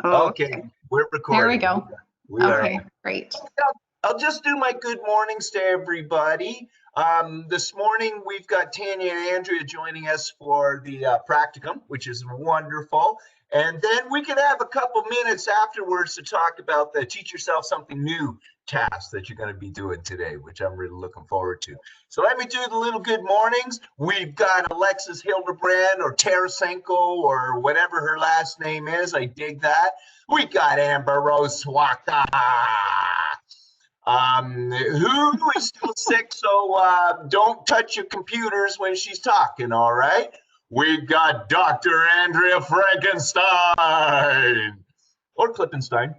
Oh, Okay, we're there we recording. go. We are. Okay, great. I'll just do my good mornings to everybody. This morning we've got Tanya and Andrea joining us for the practicum, which is wonderful. And then we can have a couple minutes afterwards to talk about the teach yourself something new task that you're going to be doing today, which I'm really looking forward to. So let me do the little good mornings. We've got Alexis Hildebrand or Tarasenko or whatever her last name is. I dig that. We got Amber Rose Swaka. Who is still sick, so don't touch your computers when she's talking, all right? We got Dr. Andrea Frankenstein, or Klippenstein.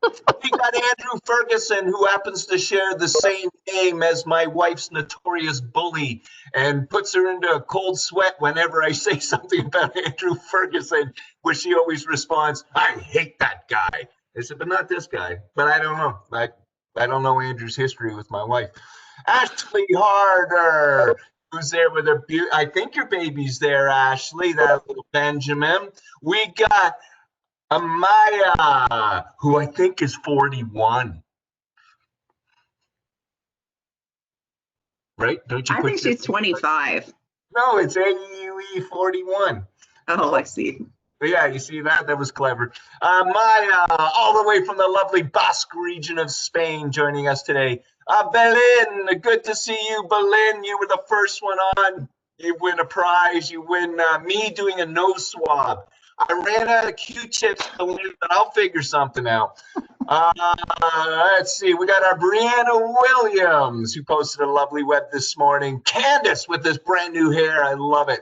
We got Andrew Ferguson, who happens to share the same name as my wife's notorious bully and puts her into a cold sweat whenever I say something about Andrew Ferguson, where she always responds, I hate that guy. I said, but not this guy. But I don't know. I don't know Andrew's history with my wife. Ashley Harder, who's there with her I think your baby's there, Ashley, that little Benjamin. We got Amaya, who I think is 41. Right? Don't you I think she's 25. No, it's AUE 41. Oh, I see. Yeah, you see that? That was clever. Maya, all the way from the lovely Basque region of Spain, joining us today. Belin, good to see you, Belin. You were the first one on. You win a prize. You win me doing a nose swab. I ran out of Q-tips, but I'll figure something out. Let's see. We got our Brianna Williams, who posted a lovely web this morning. Candace with this brand new hair. I love it.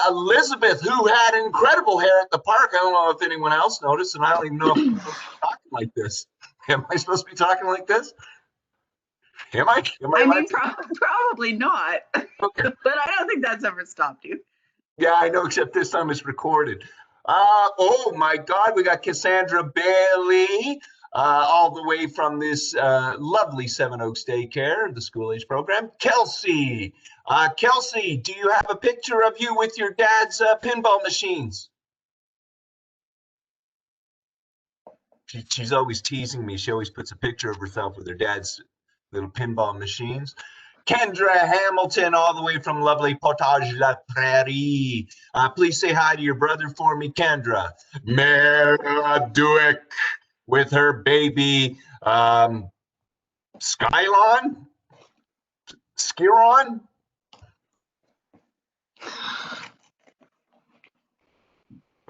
Elizabeth, who had incredible hair at the park. I don't know if anyone else noticed, and I don't even know if I'm supposed to be talking like this. Am I supposed to be talking like this? Am I? I mean, probably not. Okay. But I don't think that's ever stopped you. Yeah, I know, except this time it's recorded. Oh, my God, we got Cassandra Bailey, all the way from this lovely Seven Oaks Daycare, the school-age program. Kelsey. Kelsey, do you have a picture of you with your dad's pinball machines? She's always teasing me. She always puts a picture of herself with her dad's little pinball machines. Kendra Hamilton, all the way from lovely Portage la Prairie. Please say hi to your brother for me, Kendra. Mara Duick with her baby, Skylon? Skiron?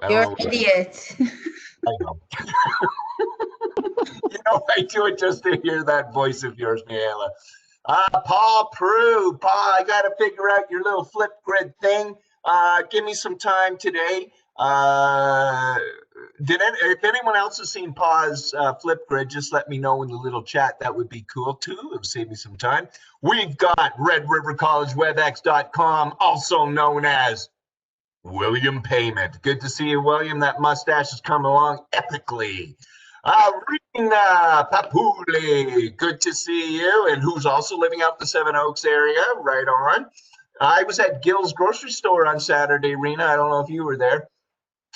You're an idiot. I know. You know, I do it just to hear that voice of yours, Miela. Paul Prue. Paul, I got to figure out your little flip grid thing. Give me some time today. If anyone else has seen Paul's flip grid, just let me know in the little chat. That would be cool too. It would save me some time. We've got RedRiverCollegeWebEx.com, also known as William Payment. Good to see you, William. That mustache has come along epically. Rina Papuli, good to see you, and who's also living out in the Seven Oaks area. Right on. I was at Gill's grocery store on Saturday, Rena. I don't know if you were there.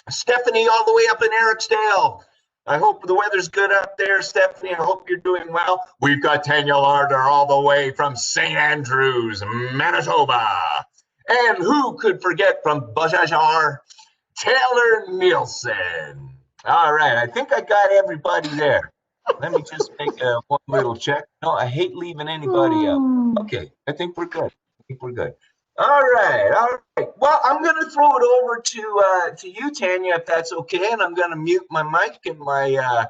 Stephanie, all the way up in Ericsdale. I hope the weather's good up there, Stephanie. I hope you're doing well. We've got Tanya Larder all the way from St. Andrews, Manitoba. And who could forget from Bajajar, Taylor Nielsen. All right, I think I got everybody there. Let me just make one little check. No, I hate leaving anybody out. Okay, I think we're good. All right. Well, I'm going to throw it over to you, Tanya, if that's okay, and I'm going to mute my mic and my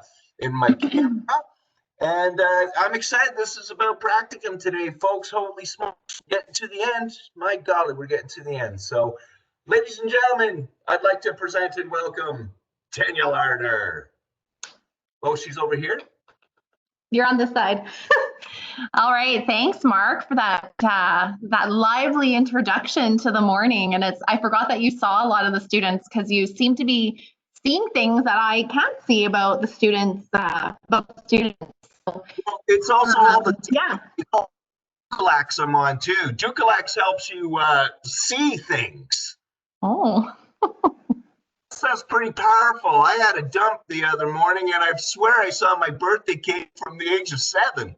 camera. And I'm excited. This is about practicum today, folks. Holy smokes, getting to the end. My golly, we're getting to the end. So, ladies and gentlemen, I'd like to present and welcome Tanya Larder. Oh, she's over here? You're on this side. All right, thanks, Mark, for that lively introduction to the morning. And I forgot that you saw a lot of the students because you seem to be seeing things that I can't see about the students. Well, it's also all the yeah. Dukalax I'm on too. Dukalax helps you see things. Oh. That's pretty powerful. I had a dump the other morning, and I swear I saw my birthday cake from the age of 7.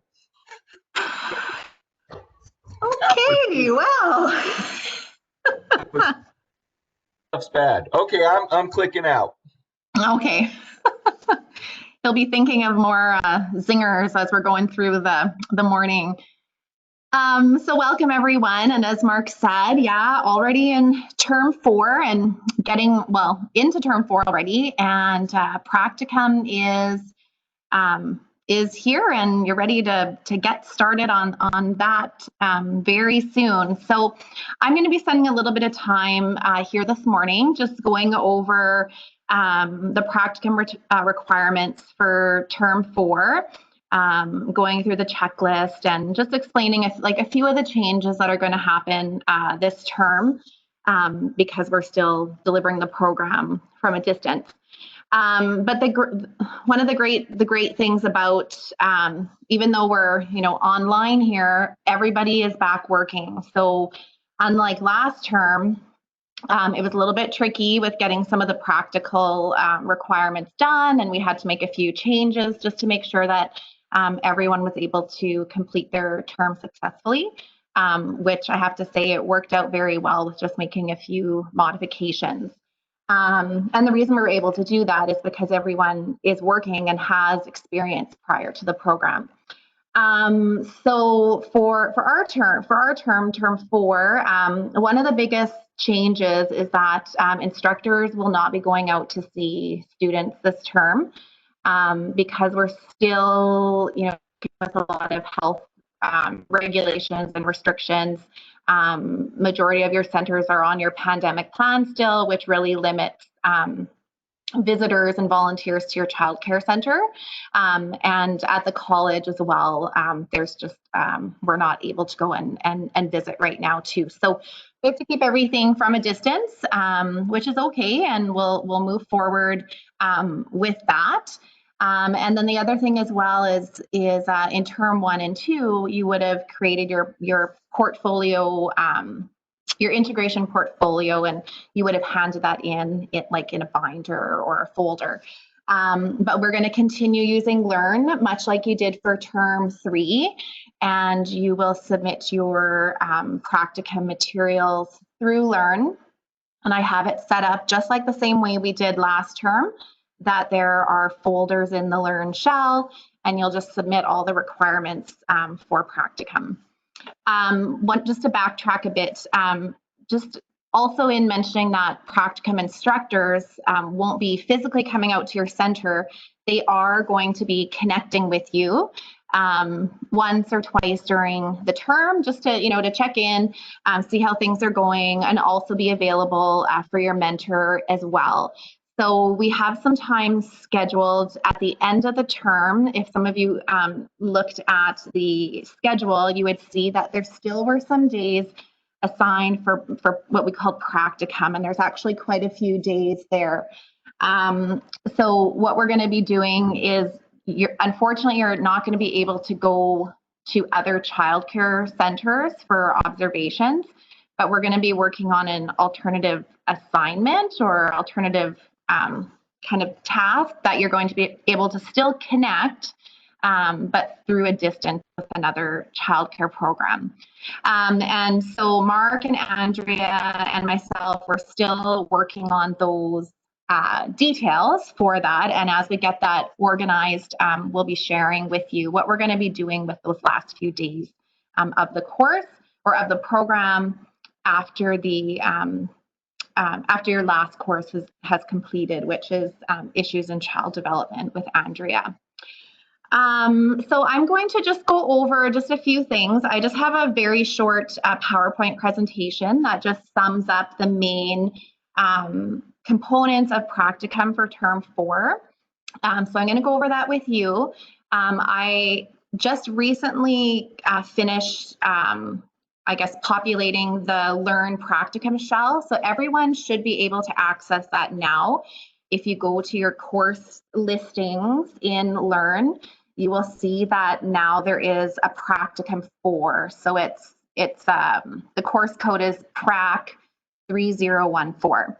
Okay, well. That's bad. Okay, I'm clicking out. Okay. He'll be thinking of more zingers as we're going through the morning. So welcome everyone. And as Mark said, yeah, already in term 4 and getting, well, into term 4 already. And Practicum is here and you're ready to get started on that very soon. So I'm going to be spending a little bit of time here this morning just going over the Practicum requirements for term 4. Going through the checklist and just explaining a few of the changes that are going to happen this term because we're still delivering the program from a distance. But one of the great things about even though we're online here, everybody is back working. So unlike last term, it was a little bit tricky with getting some of the practical requirements done, and we had to make a few changes just to make sure that everyone was able to complete their term successfully, which I have to say it worked out very well with just making a few modifications. And the reason we were able to do that is because everyone is working and has experience prior to the program. So for our term 4, one of the biggest changes is that instructors will not be going out to see students this term because we're still, with a lot of health regulations and restrictions. Majority of your centers are on your pandemic plan still, which really limits visitors and volunteers to your childcare center, and at the college as well. There's just we're not able to go and visit right now too. So we have to keep everything from a distance, which is okay, and we'll move forward with that. And then the other thing as well is in term 1 and 2, you would have created your portfolio. Your integration portfolio, and you would have handed that in a binder or a folder. But we're going to continue using Learn, much like you did for term 3, and you will submit your Practicum materials through Learn. And I have it set up just like the same way we did last term, that there are folders in the Learn shell, and you'll just submit all the requirements for Practicum. Just to backtrack a bit, just also in mentioning that Practicum instructors won't be physically coming out to your center, they are going to be connecting with you once or twice during the term, just to check in, see how things are going, and also be available for your mentor as well. So we have some time scheduled at the end of the term. If some of you looked at the schedule, you would see that there still were some days assigned for what we call Practicum, and there's actually quite a few days there. So what we're going to be doing is, unfortunately, you're not going to be able to go to other childcare centers for observations, but we're going to be working on an alternative assignment or alternative kind of task that you're going to be able to still connect, but through a distance with another childcare program. And so Mark and Andrea and myself, we're still working on those details for that. And as we get that organized, we'll be sharing with you what we're going to be doing with those last few days of the course or of the program after the after your last course has completed, which is Issues in Child Development with Andrea. So I'm going to just go over just a few things. I just have a very short PowerPoint presentation that just sums up the main components of Practicum for term 4. So I'm going to go over that with you. I just recently finished I guess, populating the Learn Practicum shell. So everyone should be able to access that now. If you go to your course listings in Learn, you will see that now there is a Practicum 4. So it's the course code is Prac 3014.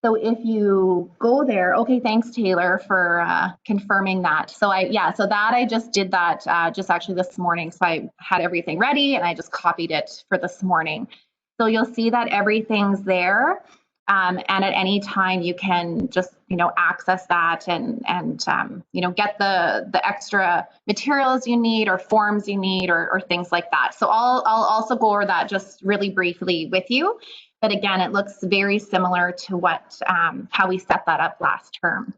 So if you go there, okay, thanks Taylor for confirming that. So I just did that just actually this morning. So I had everything ready and I just copied it for this morning. So you'll see that everything's there. And at any time you can just, access that and get the extra materials you need or forms you need or things like that. So I'll also go over that just really briefly with you. But again, it looks very similar to how we set that up last term.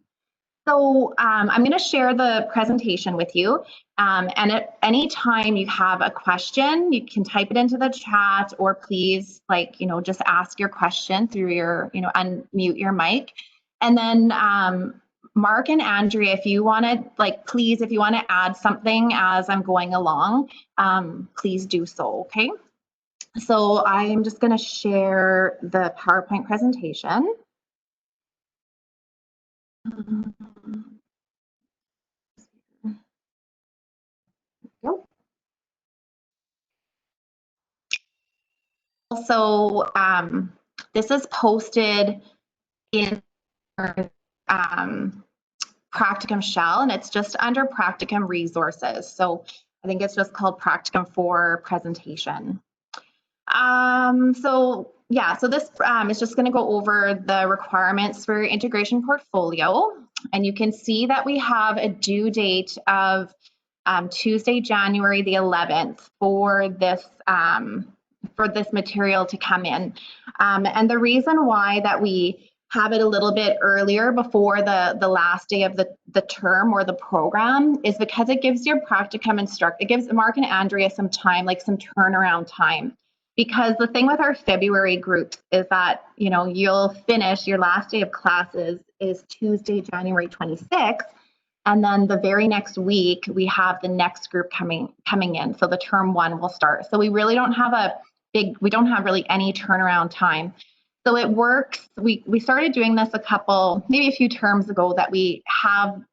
So I'm going to share the presentation with you. And at any time you have a question, you can type it into the chat or please just ask your question through your, unmute your mic. And then Mark and Andrea, if you want to, please, if you want to add something as I'm going along, please do so, okay? So I'm just going to share the PowerPoint presentation. Also, this is posted in Practicum shell, and it's just under Practicum resources. So I think it's just called Practicum for presentation. So this is just going to go over the requirements for your integration portfolio. And you can see that we have a due date of Tuesday, January the 11th for this material to come in. And the reason why that we have it a little bit earlier before the last day of the term or the program is because it gives your practicum it gives Mark and Andrea some time, some turnaround time. Because the thing with our February groups is that, you'll finish your last day of classes is Tuesday, January 26th. And then the very next week, we have the next group coming in. So the term 1 will start. So we really don't have we don't have really any turnaround time. So it works. We started doing this maybe a few terms ago, that we have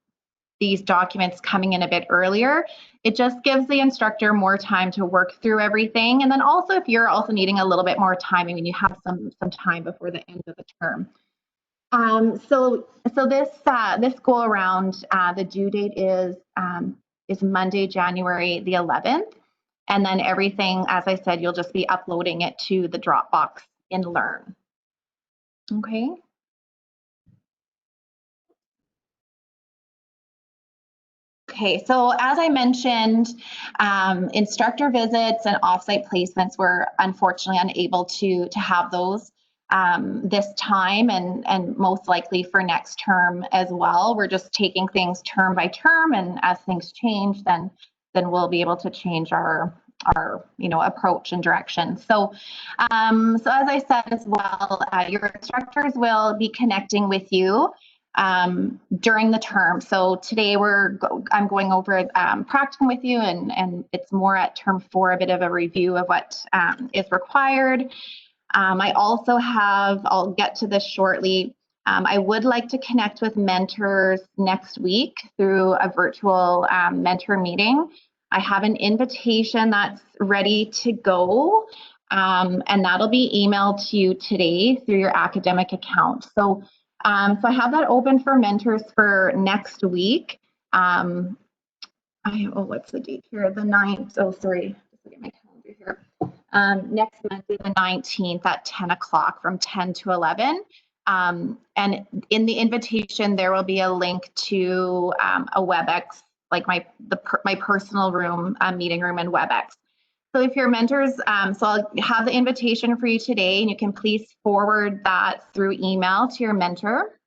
these documents coming in a bit earlier. It just gives the instructor more time to work through everything. And then also if you're also needing a little bit more time, you have some time before the end of the term. So this go around, the due date is Monday, January the 11th. And then everything, as I said, you'll just be uploading it to the Dropbox in Learn. Okay. Okay, so as I mentioned, instructor visits and offsite placements, we're unfortunately unable to have those this time and most likely for next term as well. We're just taking things term by term, and as things change, then we'll be able to change our approach and direction. So as I said as well, your instructors will be connecting with you during the term. So today I'm going over Practicum with you, and it's more at term 4, a bit of a review of what is required. I also I'll get to this shortly, I would like to connect with mentors next week through a virtual mentor meeting. I have an invitation that's ready to go, and that'll be emailed to you today through your academic account. So I have that open for mentors for next week. What's the date here? The 9th. Oh, sorry. Just look at my calendar here. Next Monday, the 19th at 10 o'clock from 10 to 11. And in the invitation, there will be a link to a WebEx, like my personal room, meeting room and WebEx. So if your mentors, so I'll have the invitation for you today, and you can please forward that through email to your mentor.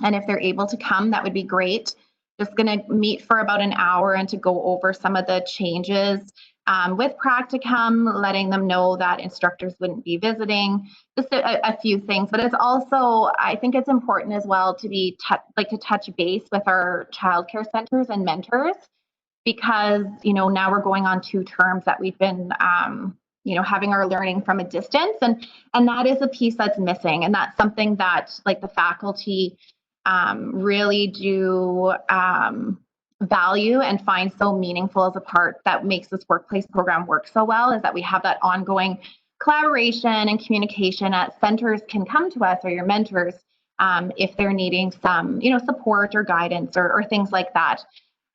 And if they're able to come, that would be great. Just going to meet for about an hour and to go over some of the changes with Practicum, letting them know that instructors wouldn't be visiting, just a few things. But it's also, I think it's important as well to touch base with our childcare centers and mentors, because now we're going on 2 terms that we've been having our learning from a distance, and that is a piece that's missing, and that's something that the faculty really do value and find so meaningful as a part that makes this workplace program work so well, is that we have that ongoing collaboration and communication. At centers can come to us, or your mentors, if they're needing some, support or guidance or things like that.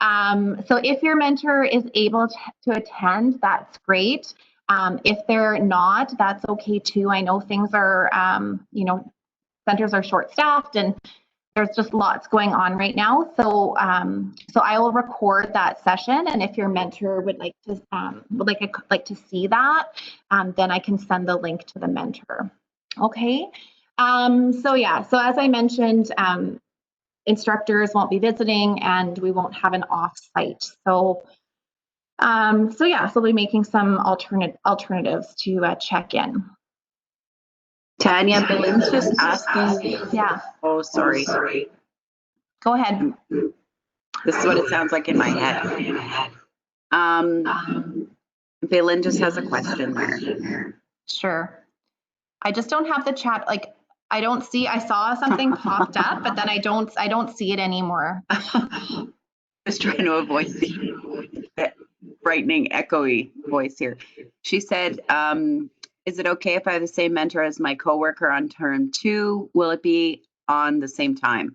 So if your mentor is able to attend, that's great. If they're not, that's okay too. I know things are, centers are short-staffed and there's just lots going on right now. So I will record that session, and if your mentor would like to see that, then I can send the link to the mentor. Okay. So as I mentioned, instructors won't be visiting and we won't have an off-site. So we'll be making some alternatives to check in. Tanya, Belinda's just asking. Yeah. Oh, sorry. Go ahead. This is what it sounds like in my head. Belinda just has a question there. Sure. I just don't have the chat. I don't see. I saw something popped up, but then I don't see it anymore. Just trying to avoid the frightening, echoey voice here. She said, "Is it okay if I have the same mentor as my coworker on term 2? Will it be on the same time?"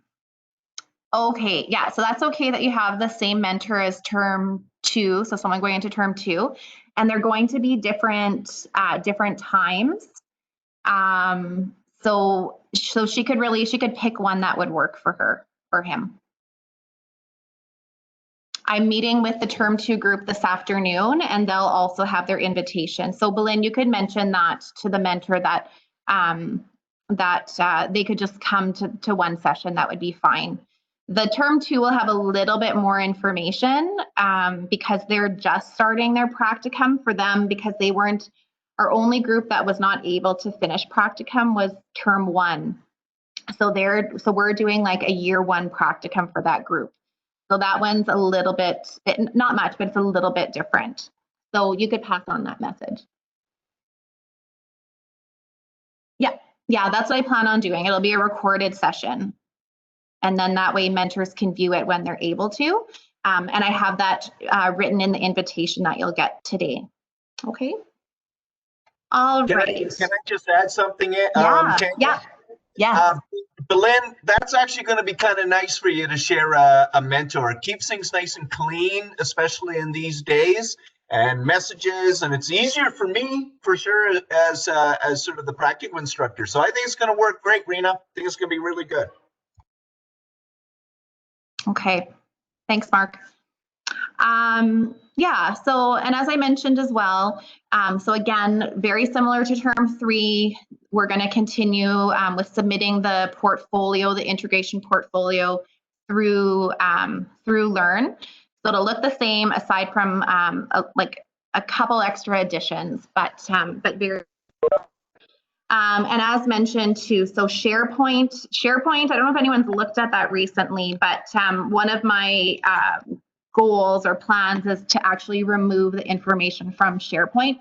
Okay, yeah. So that's okay that you have the same mentor as term 2. So someone going into term 2, and they're going to be different times. So she could pick one that would work for her or him. I'm meeting with the term 2 group this afternoon, and they'll also have their invitation. So Belinda, you could mention that to the mentor that they could just come to one session. That would be fine. The term 2 will have a little bit more information because they're just starting their practicum. For them, because they weren't, our only group that was not able to finish practicum was term 1. So we're doing like a year 1 practicum for that group. So that one's a little bit, not much, but it's a little bit different. So you could pass on that message. Yeah, that's what I plan on doing. It'll be a recorded session. And then that way mentors can view it when they're able to. And I have that written in the invitation that you'll get today. Okay. All right. Can I just add something in? Yeah. Belen, that's actually going to be kind of nice for you to share a mentor. It keeps things nice and clean, especially in these days, and messages. And it's easier for me, for sure, as sort of the practical instructor. So I think it's going to work great, Rena. I think it's going to be really good. Okay. Thanks, Mark. So, and as I mentioned as well, so again, very similar to term 3, we're going to continue with submitting the portfolio, the integration portfolio through Learn. So it'll look the same aside from a couple extra additions, but very. And as mentioned too, so SharePoint, I don't know if anyone's looked at that recently, but one of my goals or plans is to actually remove the information from SharePoint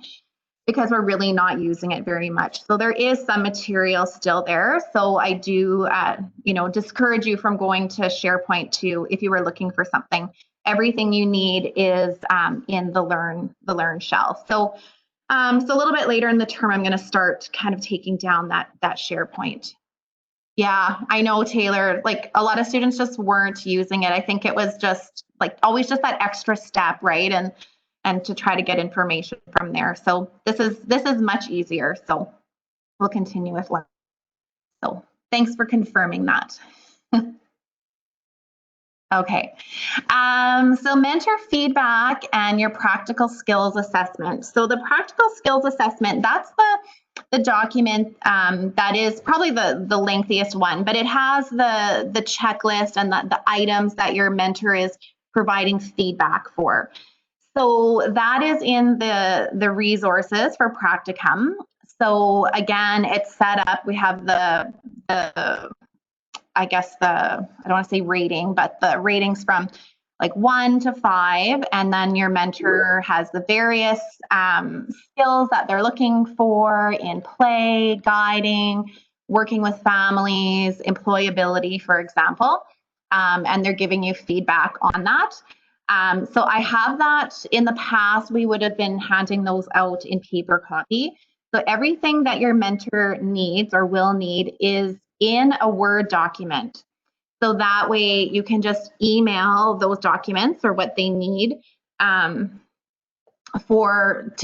because we're really not using it very much. So there is some material still there. So I do, discourage you from going to SharePoint too if you were looking for something. Everything you need is in the Learn shell. So a little bit later in the term, I'm going to start kind of taking down that SharePoint. Yeah, I know, Taylor, like a lot of students just weren't using it. I think it was just like always just that extra step, right? And to try to get information from there. So this is much easier. So we'll continue with Learn. So thanks for confirming that. Okay, so mentor feedback and your practical skills assessment. So the practical skills assessment, that's the document that is probably the lengthiest one, but it has the checklist and the items that your mentor is providing feedback for. So that is in the resources for Practicum. So again, it's set up, we have I don't want to say rating, but the ratings from like 1 to 5, and then your mentor has the various skills that they're looking for in play, guiding, working with families, employability, for example, and they're giving you feedback on that. So I have that. In the past, we would have been handing those out in paper copy. So everything that your mentor needs or will need is in a Word document. So that way you can just email those documents or what they need to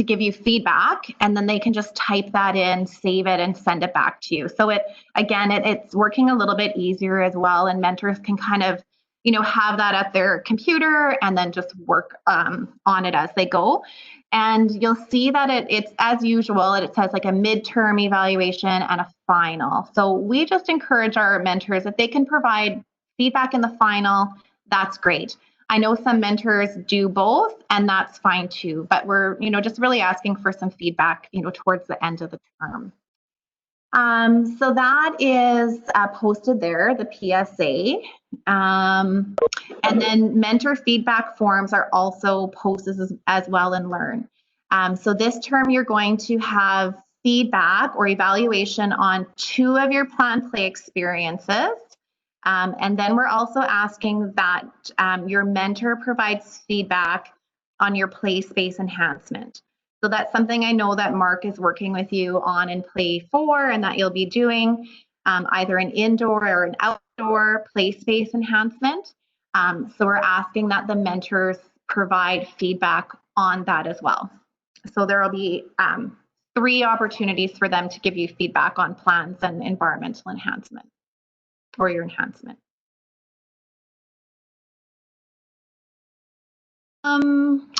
give you feedback, and then they can just type that in, save it, and send it back to you. So it's working a little bit easier as well, and mentors can kind of, have that at their computer and then just work on it as they go. And you'll see that it's as usual, it says like a midterm evaluation and a final. So we just encourage our mentors, if they can provide feedback in the final, that's great. I know some mentors do both, and that's fine too, but we're, just really asking for some feedback, towards the end of the term. So that is posted there, the PSA. And then mentor feedback forms are also posted as well in Learn. So this term, you're going to have feedback or evaluation on 2 of your plan play experiences. And then we're also asking that your mentor provides feedback on your play space enhancement. So that's something I know that Mark is working with you on in Play 4, and that you'll be doing either an indoor or an outdoor play space enhancement. So we're asking that the mentors provide feedback on that as well. So there will be 3 opportunities for them to give you feedback on plans and environmental enhancement, or your enhancement.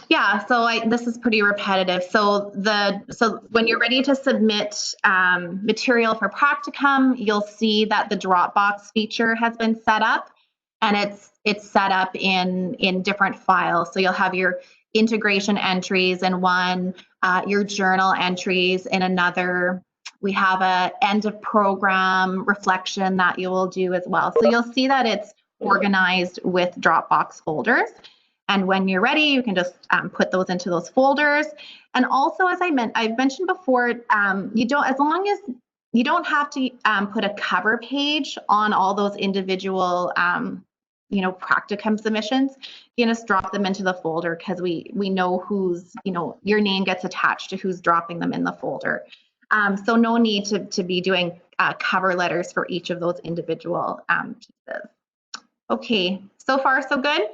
Yeah, so this is pretty repetitive. So when you're ready to submit material for Practicum, you'll see that the Dropbox feature has been set up, and it's set up in different files. So you'll have your integration entries in one, your journal entries in another. We have a end of program reflection that you will do as well. So you'll see that it's organized with Dropbox folders. And when you're ready, you can just put those into those folders. And also, as I've mentioned before, you don't have to put a cover page on all those individual, Practicum submissions. You can just drop them into the folder, because we know who's, your name gets attached to who's dropping them in the folder. So no need to be doing cover letters for each of those individual pieces. Okay, so far so good?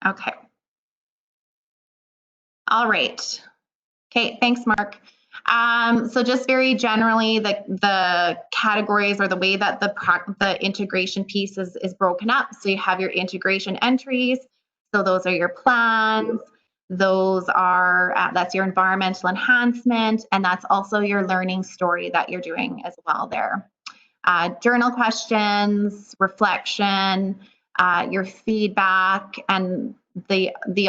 Okay. All right. Okay, thanks, Mark. So just very generally, the categories, or the way that the integration piece is broken up. So you have your integration entries. So those are your plans. Those are, that's your environmental enhancement, and that's also your learning story that you're doing as well there. Journal questions, reflection, your feedback, and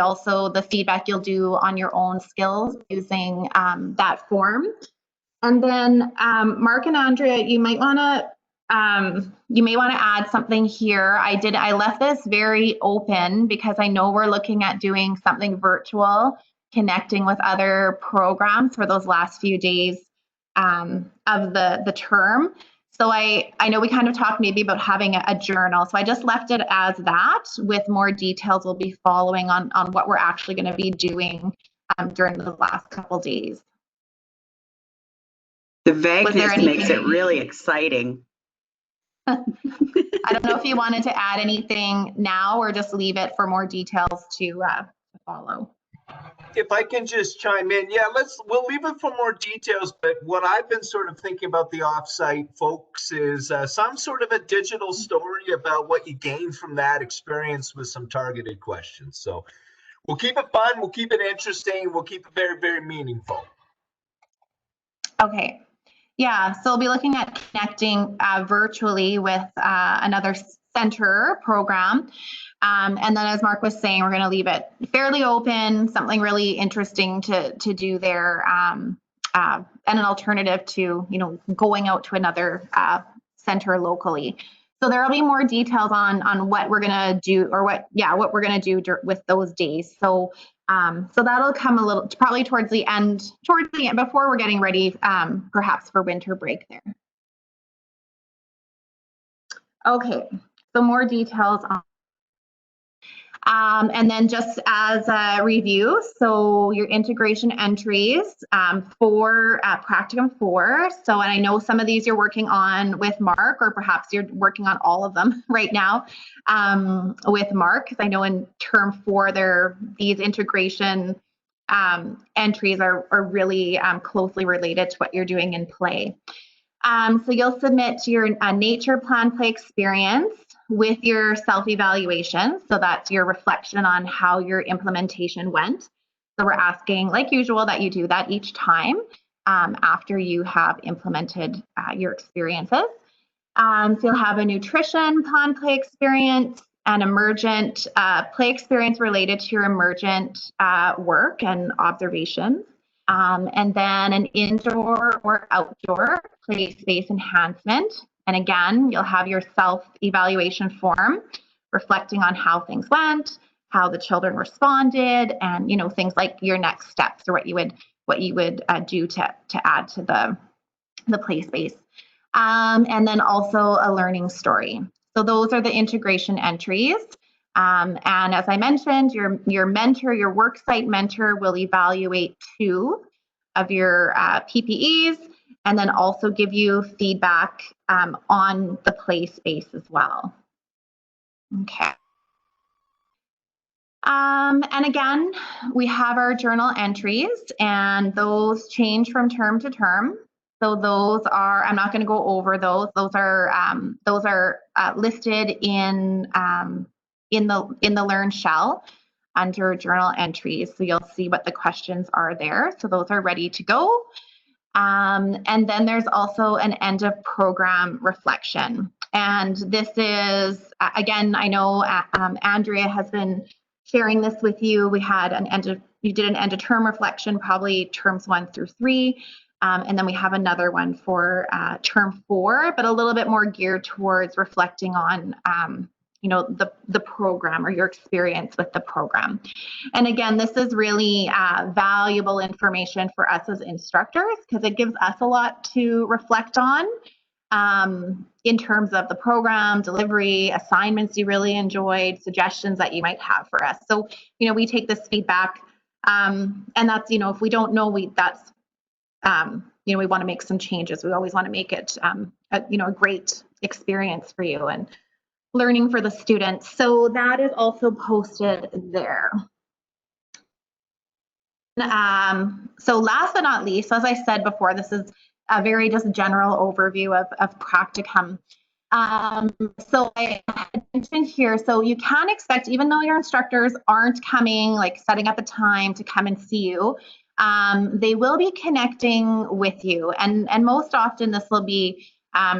also the feedback you'll do on your own skills using that form. And then Mark and Andrea, you may want to add something here. I left this very open because I know we're looking at doing something virtual, connecting with other programs for those last few days of the term. So I know we kind of talked maybe about having a journal. So I just left it as that, with more details we'll be following on what we're actually going to be doing during the last couple days. The vagueness makes it really exciting. I don't know if you wanted to add anything now, or just leave it for more details to follow. If I can just chime in, yeah, we'll leave it for more details. But what I've been sort of thinking about the offsite folks is some sort of a digital story about what you gained from that experience with some targeted questions. So we'll keep it fun, we'll keep it interesting, we'll keep it very, very meaningful. Okay. Yeah, so we'll be looking at connecting virtually with another center program. And then, as Mark was saying, we're going to leave it fairly open, something really interesting to do there, and an alternative to, going out to another center locally. So there will be more details on what we're going to do, or what we're going to do with those days. So that'll come probably towards the end, before we're getting ready, perhaps for winter break there. Okay, so more details on. And then just as a review, so your integration entries for Practicum 4. So, and I know some of these you're working on with Mark, or perhaps you're working on all of them right now with Mark, because I know in term 4, these integration entries are really closely related to what you're doing in play. So you'll submit your nature plan play experience with your self-evaluation. So that's your reflection on how your implementation went. So we're asking, like usual, that you do that each time after you have implemented your experiences. So you'll have a nutrition plan play experience, an emergent play experience related to your emergent work and observations. And then an indoor or outdoor play space enhancement. And again, you'll have your self-evaluation form reflecting on how things went, how the children responded, and things like your next steps or what you would do to add to the play space. And then also a learning story. So those are the integration entries. And as I mentioned, your mentor, your worksite mentor, will evaluate 2 of your PPEs and then also give you feedback on the play space as well. Okay. And again, we have our journal entries, and those change from term to term. So those are, I'm not going to go over those. Those are listed in the Learn shell under journal entries. So you'll see what the questions are there. So those are ready to go. And then there's also an end of program reflection. And this is, again, I know Andrea has been sharing this with you. We had you did an end of term reflection, probably terms 1 through 3. And then we have another one for term 4, but a little bit more geared towards reflecting on the program or your experience with the program. And again, this is really valuable information for us as instructors because it gives us a lot to reflect on in terms of the program, delivery, assignments you really enjoyed, suggestions that you might have for us. So, we take this feedback and that's, if we don't know, we want to make some changes. We always want to make it, a great experience for you and learning for the students. So that is also posted there. So last but not least, as I said before, this is a very just general overview of Practicum. So I had mentioned here, so you can expect, even though your instructors aren't coming, like setting up a time to come and see you, they will be connecting with you. And most often this will be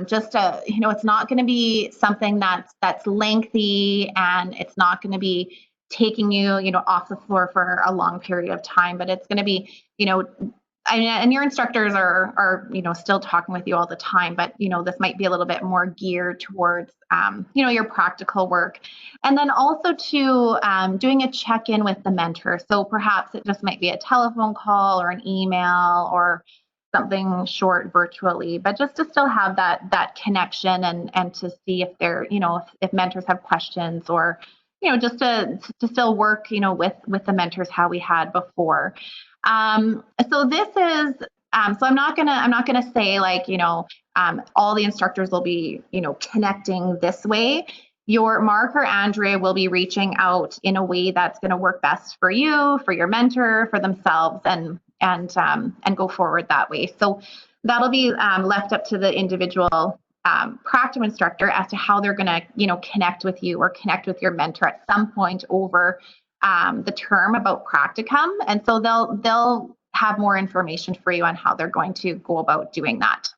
just it's not going to be something that's lengthy, and it's not going to be taking you, off the floor for a long period of time, but it's going to be, and your instructors are still talking with you all the time, but this might be a little bit more geared towards your practical work, and then also to doing a check-in with the mentor. So perhaps it just might be a telephone call or an email or something short virtually, but just to still have that connection and to see if they're if mentors have questions, or just to still work with the mentors how we had before. So this is so I'm not gonna say like all the instructors will be connecting this way. Your Mark or Andrea will be reaching out in a way that's going to work best for you, for your mentor, for themselves, and go forward that way. So that'll be left up to the individual Practicum instructor as to how they're going to connect with you or connect with your mentor at some point over the term about Practicum, and so they'll have more information for you on how they're going to go about doing that.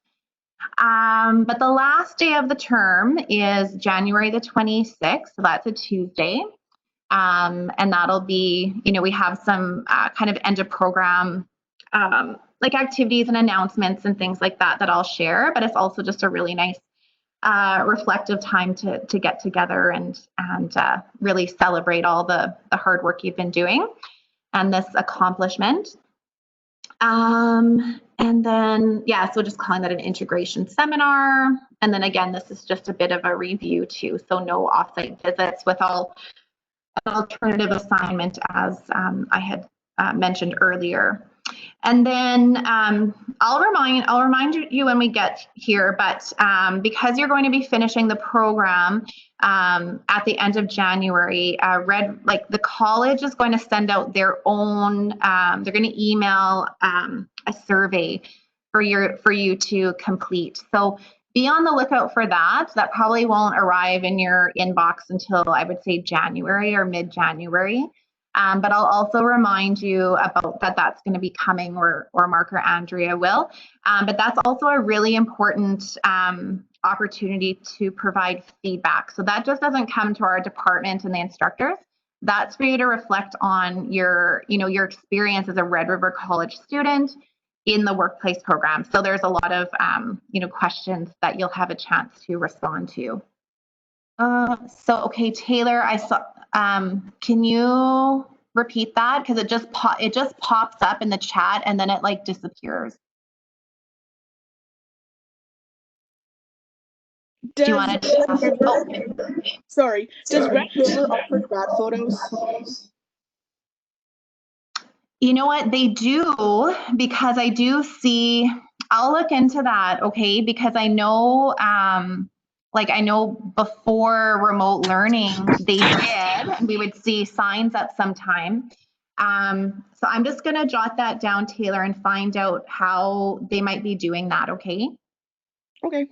But the last day of the term is January the 26th, so that's a Tuesday. And that'll be, we have some kind of end of program like activities and announcements and things like that I'll share, but it's also just a really nice reflective time to get together and really celebrate all the hard work you've been doing and this accomplishment. And then, so just calling that an integration seminar. And then again, this is just a bit of a review too. So no offsite visits with all an alternative assignment, as I had mentioned earlier. And then I'll remind you when we get here, but because you're going to be finishing the program at the end of January, the college is going to send out their own, they're going to email a survey for you to complete. So be on the lookout for that. That probably won't arrive in your inbox until, I would say, January or mid-January. But I'll also remind you about that's going to be coming, or Mark or Andrea will. But that's also a really important opportunity to provide feedback. So that just doesn't come to our department and the instructors. That's for you to reflect on your experience as a Red River College student in the workplace program. So there's a lot of questions that you'll have a chance to respond to. Okay, Taylor, I saw. Can you repeat that? Because it just pops up in the chat and then it disappears. Do you want to? Sorry. Does Red River offer grad photos? You know what, they do, because I do see. I'll look into that. Okay, because I know. I know before remote learning, they did. We would see signs up sometime. So I'm just going to jot that down, Taylor, and find out how they might be doing that, okay? Okay.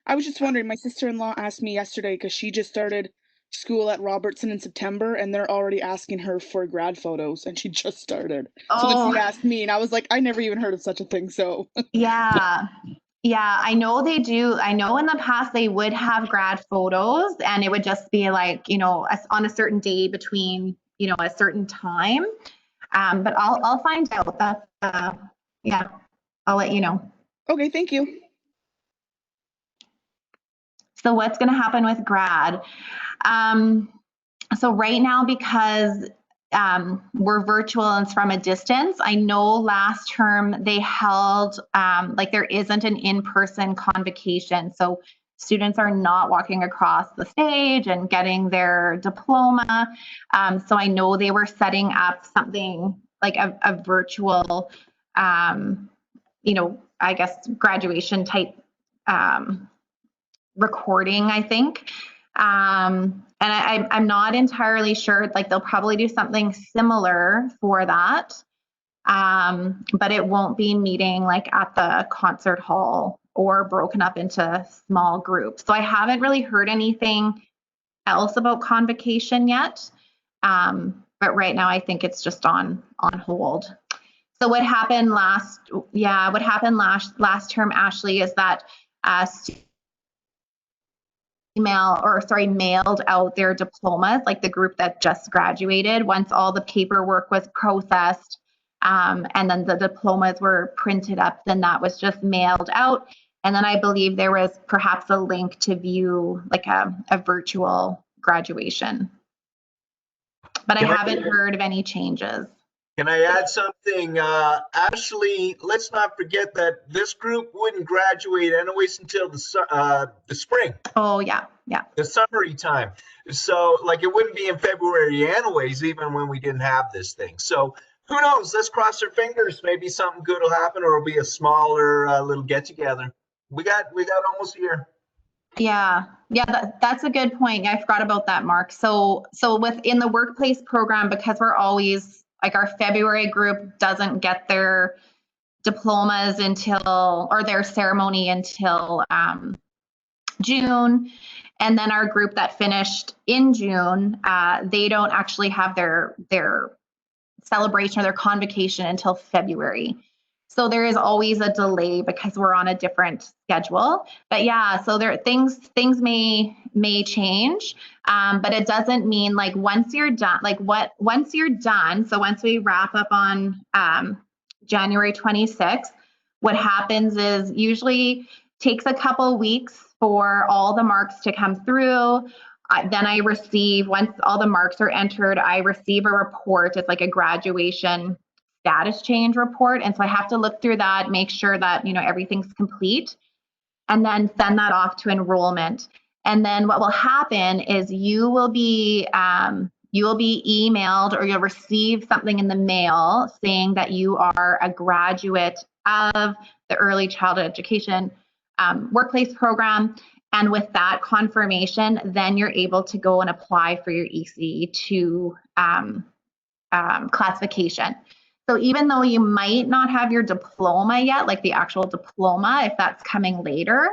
I was just wondering, my sister-in-law asked me yesterday because she just started school at Robertson in September, and they're already asking her for grad photos, and she just started. So then she asked me, and I was like, I never even heard of such a thing, so. Yeah, I know they do. I know in the past they would have grad photos, and it would just be on a certain day between, a certain time. But I'll find out. That I'll let you know. Okay, thank you. So what's going to happen with grad? So right now, because we're virtual and it's from a distance, I know last term they held, there isn't an in-person convocation. So students are not walking across the stage and getting their diploma. So I know they were setting up something like a virtual, I guess, graduation type recording, I think. And I'm not entirely sure, they'll probably do something similar for that. But it won't be meeting at the concert hall or broken up into small groups. So I haven't really heard anything else about convocation yet. But right now I think it's just on hold. So what happened last term, Ashley, is that mailed out their diplomas, like the group that just graduated, once all the paperwork was processed, and then the diplomas were printed up, then that was just mailed out. And then I believe there was perhaps a link to view a virtual graduation. But I haven't heard of any changes. Can I add something? Ashley, let's not forget that this group wouldn't graduate anyways until the spring. Oh, yeah. The summery time. So it wouldn't be in February anyways, even when we didn't have this thing. So who knows? Let's cross our fingers. Maybe something good will happen, or it'll be a smaller little get together. We got almost a year. Yeah, that's a good point. I forgot about that, Mark. So within the workplace program, because we're always our February group doesn't get their diplomas or their ceremony until June. And then our group that finished in June, they don't actually have their celebration or their convocation until February. So there is always a delay because we're on a different schedule. But yeah, so things may change, but it doesn't mean once you're done, once you're done. So once we wrap up on January 26th, what happens is usually takes a couple weeks for all the marks to come through. Then I receive, once all the marks are entered, I receive a report. It's like a graduation status change report. And so I have to look through that, make sure that, everything's complete, and then send that off to enrollment. And then what will happen is you will be you will be emailed or you'll receive something in the mail saying that you are a graduate of the early childhood education workplace program. And with that confirmation, then you're able to go and apply for your ECE2 classification. So even though you might not have your diploma yet, like the actual diploma, if that's coming later,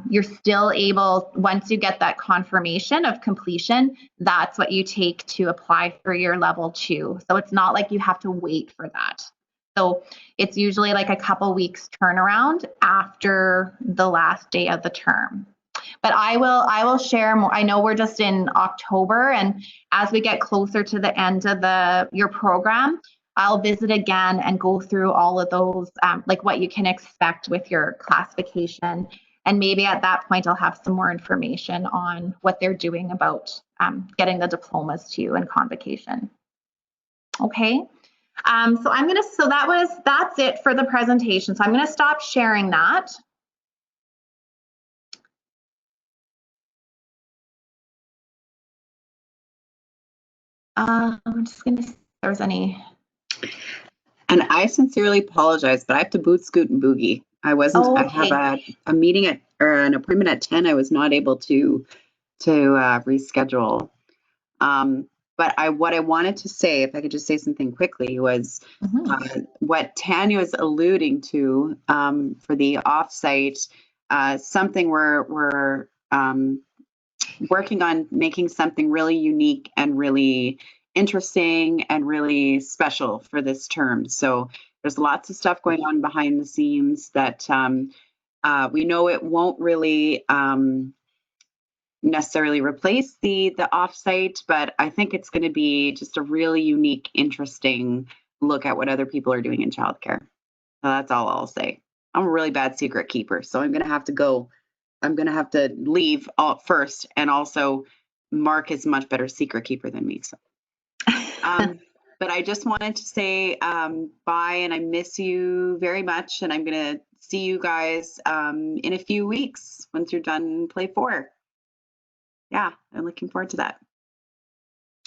you're still able, once you get that confirmation of completion, that's what you take to apply for your level 2. So it's not like you have to wait for that. So it's usually like a couple weeks turnaround after the last day of the term. But I will share more. I know we're just in October, and as we get closer to the end of your program, I'll visit again and go through all of those, like what you can expect with your classification. And maybe at that point, I'll have some more information on what they're doing about getting the diplomas to you and convocation. Okay. So that's it for the presentation. So I'm going to stop sharing that. I'm just going to see if there's any. And I sincerely apologize, but I have to boot, scoot, and boogie. I wasn't. Okay. I have a meeting or an appointment at 10. I was not able to reschedule. But what I wanted to say, if I could just say something quickly, was what Tanya was alluding to for the offsite. Something we're working on making something really unique and really interesting and really special for this term. So there's lots of stuff going on behind the scenes that we know it won't really necessarily replace the offsite, but I think it's going to be just a really unique, interesting look at what other people are doing in childcare. So that's all I'll say. I'm a really bad secret keeper, so I'm going to have to go. I'm going to have to leave first, and also Mark is a much better secret keeper than me. So, but I just wanted to say bye, and I miss you very much, and I'm going to see you guys in a few weeks once you're done play 4. Yeah, I'm looking forward to that.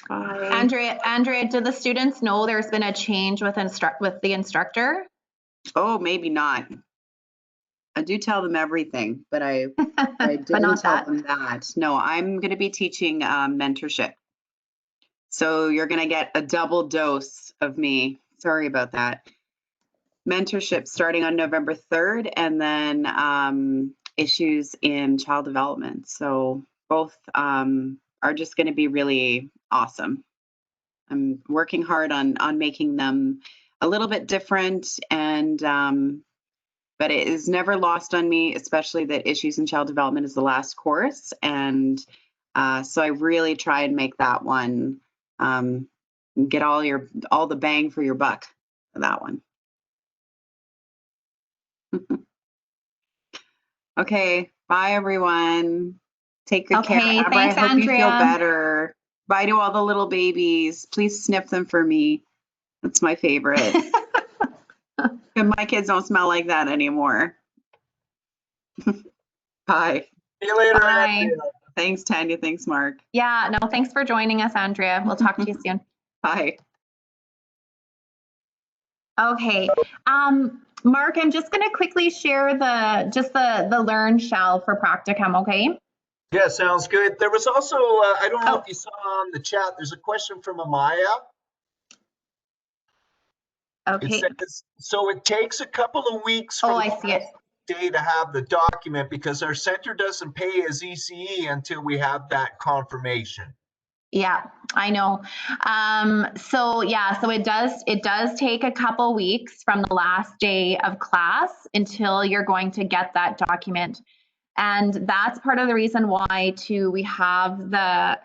Bye. Andrea, do the students know there's been a change with the instructor? Oh, maybe not. I do tell them everything, but I didn't tell them that. No, I'm going to be teaching mentorship. So you're going to get a double dose of me. Sorry about that. Mentorship starting on November 3rd, and then issues in child development. So both are just going to be really awesome. I'm working hard on making them a little bit different, and but it is never lost on me, especially that issues in child development is the last course. And so I really try and make that one, get all the bang for your buck for that one. Okay, bye everyone. Take good care. Amber, thanks, I hope Andrea. you feel better. Bye to all the little babies. Please sniff them for me. That's my favorite. And my kids don't smell like that anymore. Bye. See you later, Bye. Andrea. Thanks, Tanya. Thanks, Mark. Yeah, no, thanks for joining us, Andrea. We'll talk to you soon. Bye. Okay. Mark, I'm just going to quickly share the Learn shell for Practicum, okay? Yeah, sounds good. There was also, I don't know if you saw on the chat, there's a question from Amaya. Okay. It says, so it takes a couple of weeks Oh, from I see it. day to have the document because our center doesn't pay as ECE until we have that confirmation. Yeah, I know. So it does take a couple weeks from the last day of class until you're going to get that document. And that's part of the reason why too we have the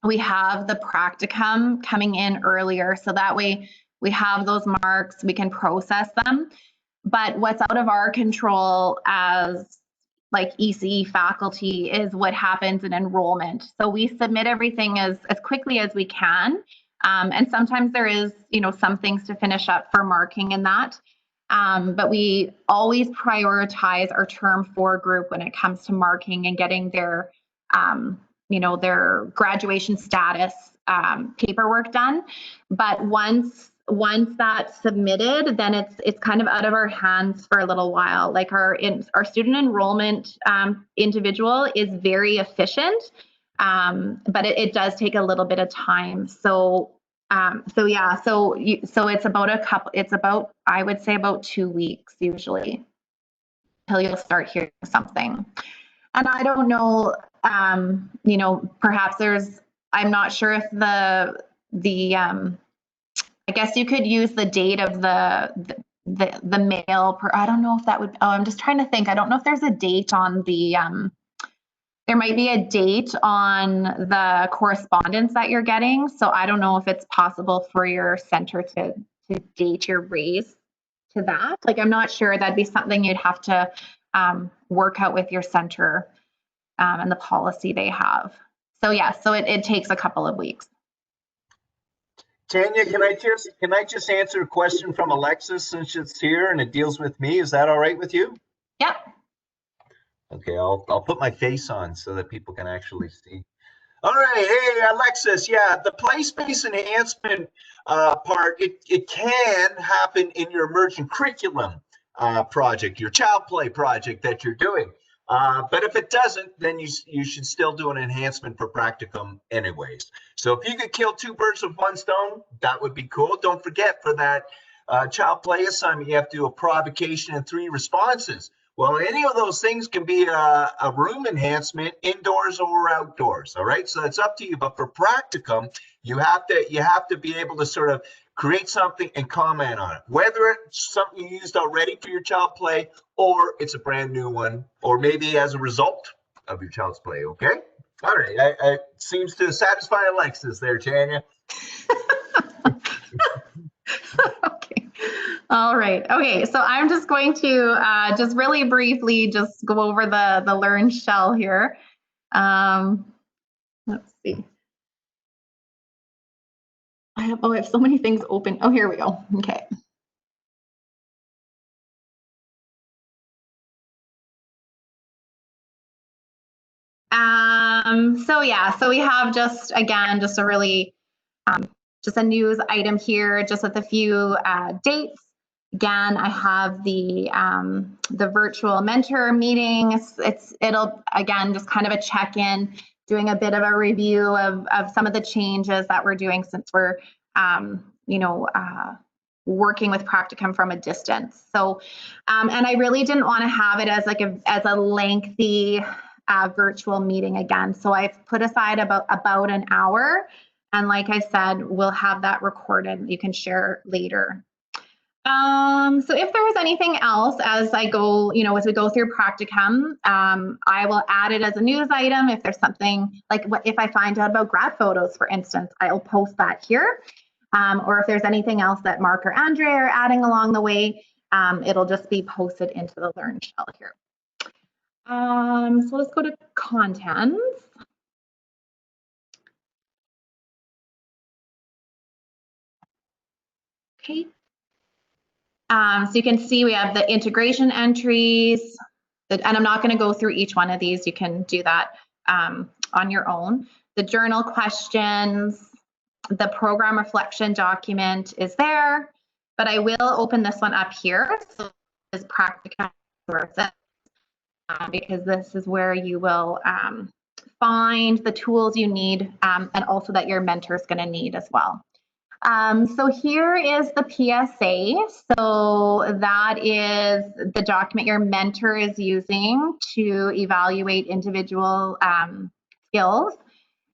practicum coming in earlier. So that way we have those marks, we can process them. But what's out of our control as like ECE faculty is what happens in enrollment. So we submit everything as quickly as we can. And sometimes there is, some things to finish up for marking in that. But we always prioritize our term 4 group when it comes to marking and getting their their graduation status paperwork done. But once that's submitted, then it's kind of out of our hands for a little while. Like our student enrollment individual is very efficient, but it does take a little bit of time. So it's about I would say about 2 weeks usually till you'll start hearing something. And I don't know, perhaps I'm not sure if I guess you could use the date of the mail I don't know if that would, I'm just trying to think. I don't know if there's a date on there might be a date on the correspondence that you're getting. So I don't know if it's possible for your center to date your raise to that. Like, I'm not sure. That'd be something you'd have to work out with your center and the policy they have. So yeah, so it takes a couple of weeks. Tanya, can I just answer a question from Alexis since it's here and it deals with me? Is that all right with you? Yep. Okay, I'll put my face on so that people can actually see. All right, hey Alexis, yeah, the play space enhancement part, it can happen in your emergent curriculum project, your child play project that you're doing. But if it doesn't, then you should still do an enhancement for practicum anyways. So if you could kill 2 birds with 1 stone, that would be cool. Don't forget, for that child play assignment, you have to do a provocation and 3 responses. Well, any of those things can be a room enhancement, indoors or outdoors. All right, so it's up to you. But for practicum, you have to be able to sort of create something and comment on it, whether it's something you used already for your child play or it's a brand new one, or maybe as a result of your child's play. Okay, all right. It seems to satisfy Alexis there, Tanya. Okay. All right. Okay. So I'm just going to just really briefly just go over the Learn shell here. Let's see. I have so many things open. Oh, here we go. Okay. So yeah, so we have just a really just a news item here, just with a few dates. Again, I have the virtual mentor meeting. It'll again just kind of a check-in, doing a bit of a review of some of the changes that we're doing since we're working with Practicum from a distance. So, and I really didn't want to have it as a lengthy virtual meeting again. So I've put aside about an hour. And like I said, we'll have that recorded. You can share later. So if there was anything else as I go, as we go through Practicum, I will add it as a news item. If there's something like if I find out about grad photos, for instance, I'll post that here. Or if there's anything else that Mark or Andrea are adding along the way, it'll just be posted into the Learn shell here. So let's go to contents. Okay. So you can see we have the integration entries, and I'm not going to go through each one of these. You can do that on your own. The journal questions, the program reflection document is there, but I will open this one up here. So this is Practicum resources, because this is where you will find the tools you need, and also that your mentor is going to need as well. So here is the PSA. So that is the document your mentor is using to evaluate individual skills.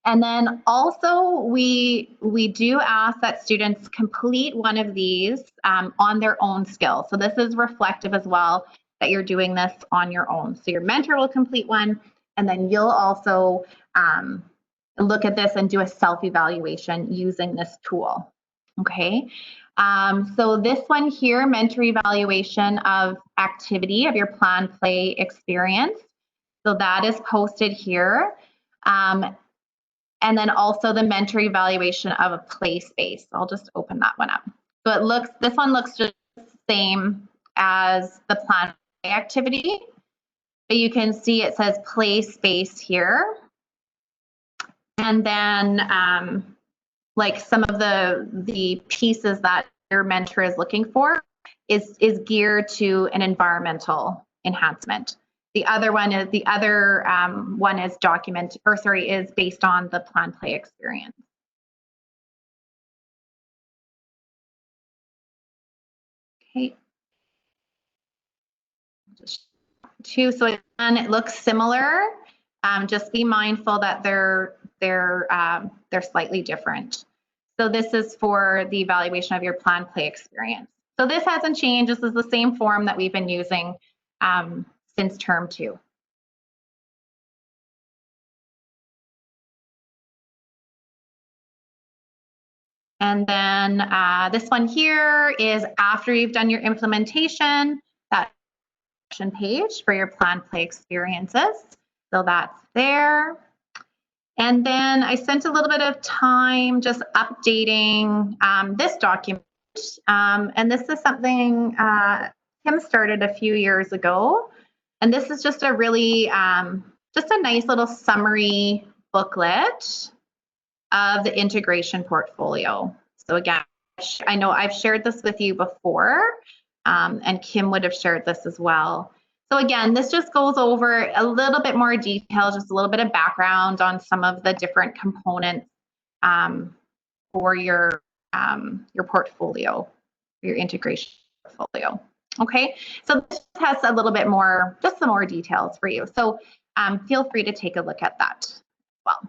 And then also we do ask that students complete one of these on their own skill. So this is reflective as well that you're doing this on your own. So your mentor will complete one, and then you'll also look at this and do a self-evaluation using this tool. Okay, so this one here, mentor evaluation of activity of your plan play experience. So that is posted here. And then also the mentor evaluation of a play space. I'll just open that one up. So this one looks just the same as the plan play activity, but you can see it says play space here. And then like some of the pieces that your mentor is looking for is geared to an environmental enhancement. The other one is is based on the plan play experience. Okay. So again, it looks similar. Just be mindful that they're slightly different. So this is for the evaluation of your plan play experience. So this hasn't changed. This is the same form that we've been using since term 2. And then this one here is after you've done your implementation, that page for your plan play experiences. So that's there. And then I spent a little bit of time just updating this document. And this is something Kim started a few years ago. And this is just a really, just a nice little summary booklet of the integration portfolio. So again, I know I've shared this with you before, and Kim would have shared this as well. So again, this just goes over a little bit more detail, just a little bit of background on some of the different components for your portfolio, your integration portfolio. Okay, so this has a little bit more, just some more details for you. So feel free to take a look at that as well.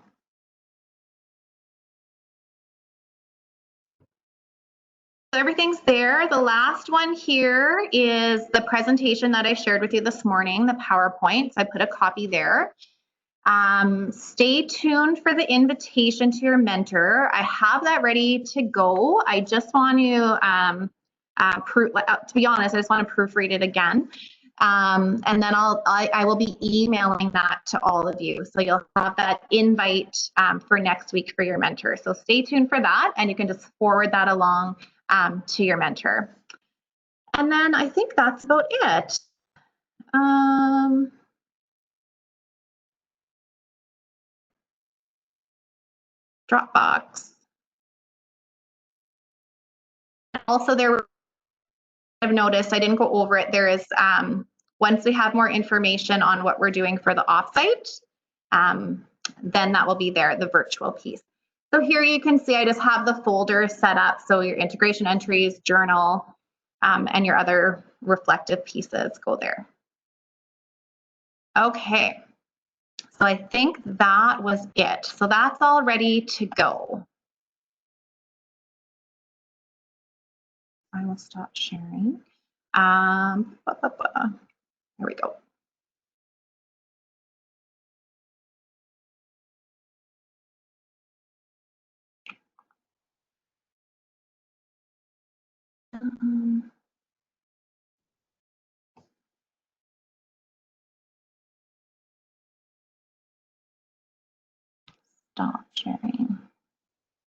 So everything's there. The last one here is the presentation that I shared with you this morning, the PowerPoint. So I put a copy there. Stay tuned for the invitation to your mentor. I have that ready to go. I just want to, to be honest, I just want to proofread it again. And then I will be emailing that to all of you. So you'll have that invite for next week for your mentor. So stay tuned for that, and you can just forward that along to your mentor. And then I think that's about it. Dropbox. Also, I've noticed, I didn't go over it, there is, once we have more information on what we're doing for the offsite, then that will be there, the virtual piece. So here you can see I just have the folder set up. So your integration entries, journal, and your other reflective pieces go there. Okay, so I think that was it. So that's all ready to go. I will stop sharing. Here we go. Stop sharing.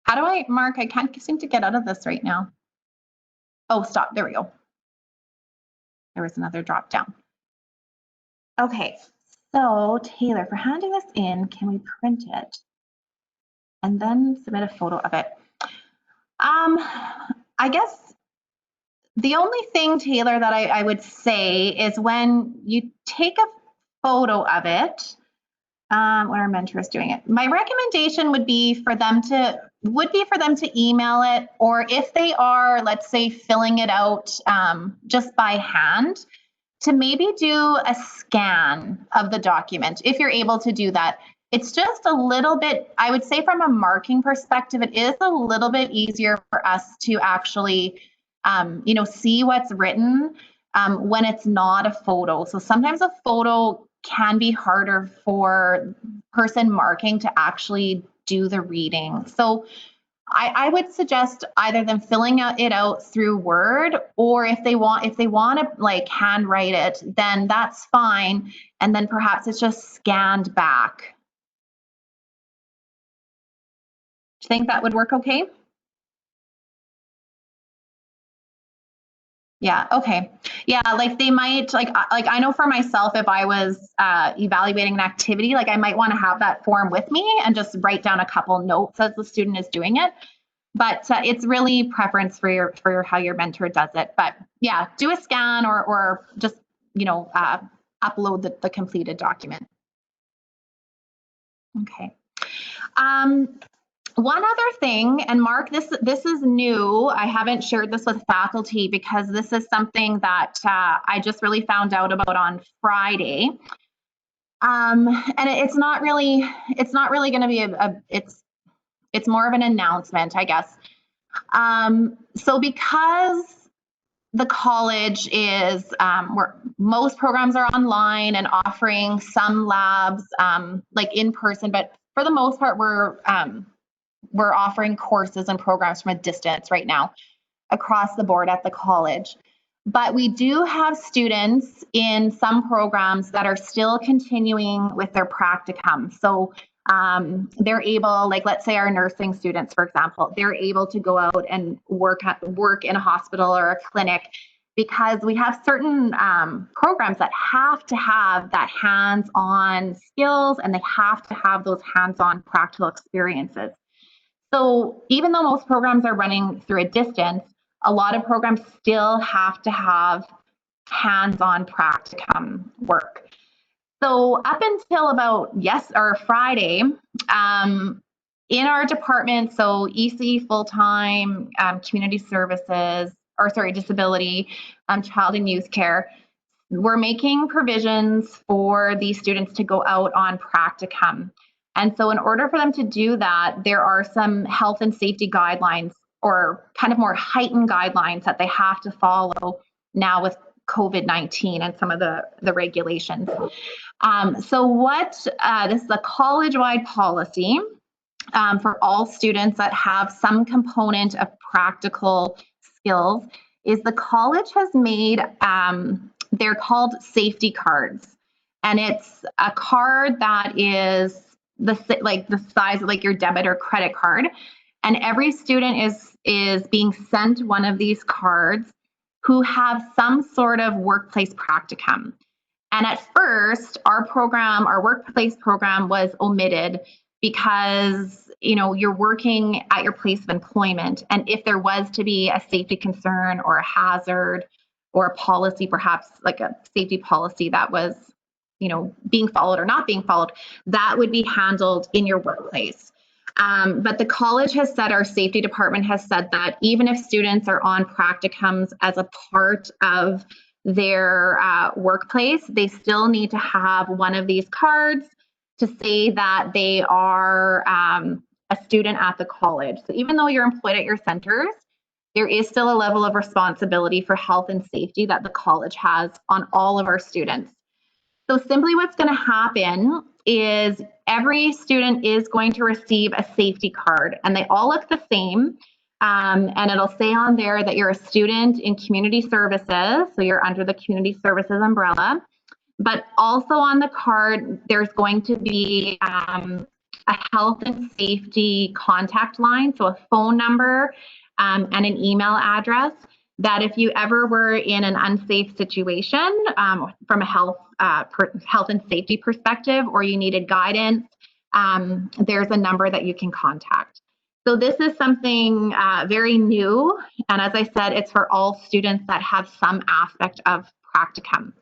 How do I, Mark? I can't seem to get out of this right now. Oh, stop. There we go. There was another drop down. Okay, so Taylor, for handing this in, can we print it and then submit a photo of it? I guess the only thing, Taylor, that I would say is when you take a photo of it, when our mentor is doing it, my recommendation would be for them to email it, or if they are, let's say, filling it out just by hand, to maybe do a scan of the document if you're able to do that. It's just a little bit, I would say, from a marking perspective, it is a little bit easier for us to actually see what's written when it's not a photo. So sometimes a photo can be harder for person marking to actually do the reading. So I would suggest either them filling it out through Word, or if they want to like handwrite it, then that's fine. And then perhaps it's just scanned back. Do you think that would work okay? Yeah. Okay. Yeah. Like they might like I know for myself, if I was evaluating an activity, like I might want to have that form with me and just write down a couple notes as the student is doing it. But it's really preference for your how your mentor does it. But yeah, do a scan or just upload the completed document. Okay. One other thing, and Mark, this is new. I haven't shared this with faculty because this is something that I just really found out about on Friday. And it's not really going to be it's more of an announcement, I guess. So because the college is where most programs are online and offering some labs like in person, but for the most part, we're offering courses and programs from a distance right now across the board at the college. But we do have students in some programs that are still continuing with their practicum. So they're able, like let's say our nursing students, for example, they're able to go out and work in a hospital or a clinic because we have certain programs that have to have that hands-on skills and they have to have those hands-on practical experiences. So even though most programs are running through a distance, a lot of programs still have to have hands-on practicum work. So up until about Friday, in our department, so EC full-time, community services, disability, child and youth care, we're making provisions for these students to go out on practicum. And so in order for them to do that, there are some health and safety guidelines or kind of more heightened guidelines that they have to follow now with COVID-19 and some of the regulations. This is a college-wide policy for all students that have some component of practical skills is the college has made, they're called safety cards. And it's a card that is the size of like your debit or credit card. And every student is being sent one of these cards who have some sort of workplace practicum. And at first, our workplace program was omitted because, you're working at your place of employment. And if there was to be a safety concern or a hazard or a policy, perhaps like a safety policy that was, being followed or not being followed, that would be handled in your workplace. But the college has said, our safety department has said that even if students are on practicums as a part of their workplace, they still need to have one of these cards to say that they are a student at the college. So even though you're employed at your centers, there is still a level of responsibility for health and safety that the college has on all of our students. So simply what's going to happen is every student is going to receive a safety card, and they all look the same. And it'll say on there that you're a student in community services, so you're under the community services umbrella. But also on the card, there's going to be a health and safety contact line, so a phone number and an email address that if you ever were in an unsafe situation from a health and safety perspective, or you needed guidance, there's a number that you can contact. So this is something very new. And as I said, it's for all students that have some aspect of practicum.